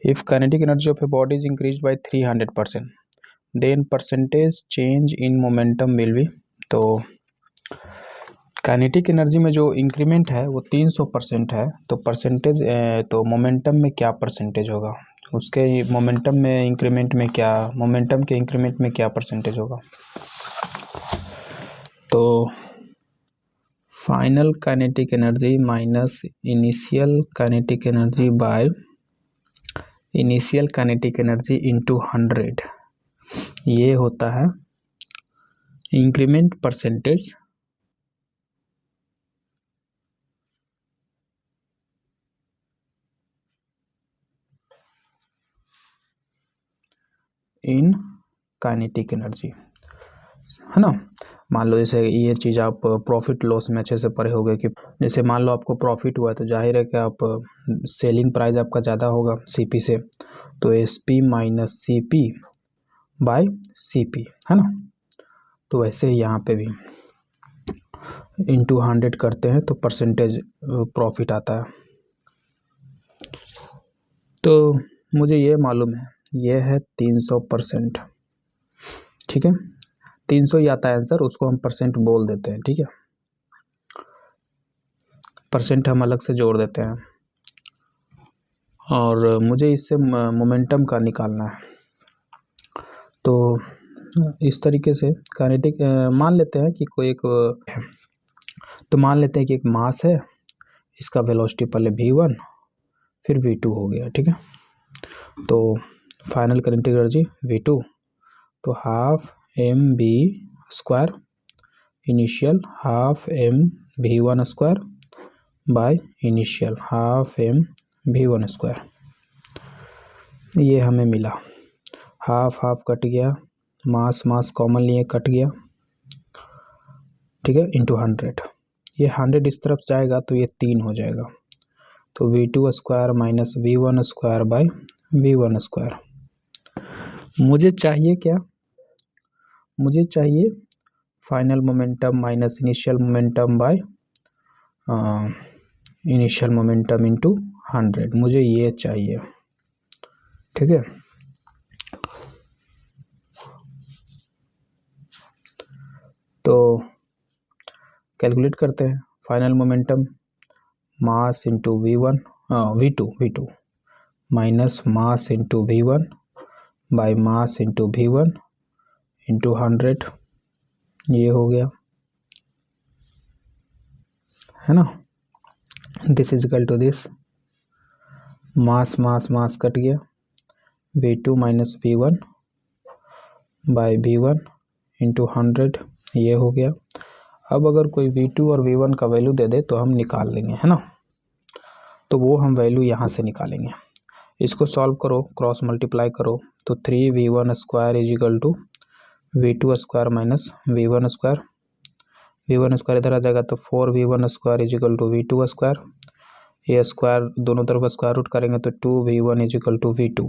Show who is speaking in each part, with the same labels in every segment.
Speaker 1: If kinetic energy of a body is increase by 300% then percentage change in momentum will be. तो kinetic energy में जो increment है वो 300% है, तो परसेंटेज तो मोमेंटम में क्या परसेंटेज होगा, उसके मोमेंटम में इंक्रीमेंट में क्या, मोमेंटम के इंक्रीमेंट में क्या परसेंटेज होगा। तो final kinetic energy minus initial kinetic energy by initial kinetic energy into 100, ये होता है increment percentage in kinetic energy, है ना। मान लो जैसे ये चीज़ आप प्रॉफिट लॉस में अच्छे से पढ़े होंगे कि जैसे मान लो आपको प्रॉफिट हुआ है तो जाहिर है कि आप सेलिंग प्राइस आपका ज़्यादा होगा सीपी से, तो SP minus CP by CP, है ना। तो वैसे ही यहाँ पे भी इंटू 100 करते हैं तो परसेंटेज प्रॉफिट आता है। तो मुझे ये मालूम है ये है 300%, ठीक है। 300 ही आता है आंसर, उसको हम परसेंट बोल देते हैं, ठीक है। परसेंट हम अलग से जोड़ देते हैं और मुझे इससे मोमेंटम का निकालना है। तो इस तरीके से काइनेटिक मान लेते हैं कि कोई एक है, तो मान लेते हैं कि एक मास है, इसका वेलोसिटी पहले v1 फिर v2 हो गया, ठीक है। तो फाइनल काइनेटिक एनर्जी v2, तो half M B square initial half M v1 square by initial half M v1 square, ये हमें मिला। हाफ हाफ कट गया, मास मास कॉमन लिए कट गया, ठीक है, इंटू 100। ये 100 इस तरफ जाएगा तो ये 3 हो जाएगा, तो v2 square minus v1 square bye v1 square. मुझे चाहिए क्या, मुझे चाहिए final momentum minus initial momentum by initial momentum into 100, मुझे ये चाहिए, ठीक है। तो कैलकुलेट करते हैं final momentum, mass into v2 minus mass into v1 by mass into v1 into 100, ये हो गया, है ना। This is equal to this, mass mass mass cut गया, v2 minus v1 by v1 into 100, ये हो गया। अब अगर कोई v2 और v1 का वैल्यू दे दे तो हम निकाल लेंगे, है ना। तो वो हम वैल्यू यहाँ से निकालेंगे, इसको सॉल्व करो, क्रॉस मल्टीप्लाई करो, तो 3v1 square is equal to v2 square minus v1 square, v1 square इधर आ जाएगा तो 4v1 square is equal to v2 square, ये स्क्वायर दोनों तरफ स्क्वायर रूट करेंगे तो 2v1 is equal to v2।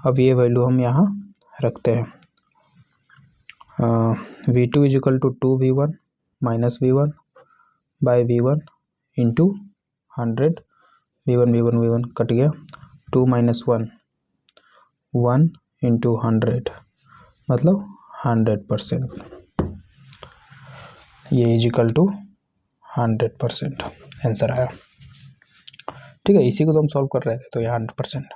Speaker 1: अब ये वैल्यू हम यहाँ रखते हैं, v2 is equal to 2v1 minus v1 by v1 into 100, v1 cut गया, 2 माइनस 1 इंटू 100 मतलब 100%, ये इज इक्वल टू 100% आंसर आया, ठीक है। इसी को तो हम सॉल्व कर रहे थे, तो ये 100%।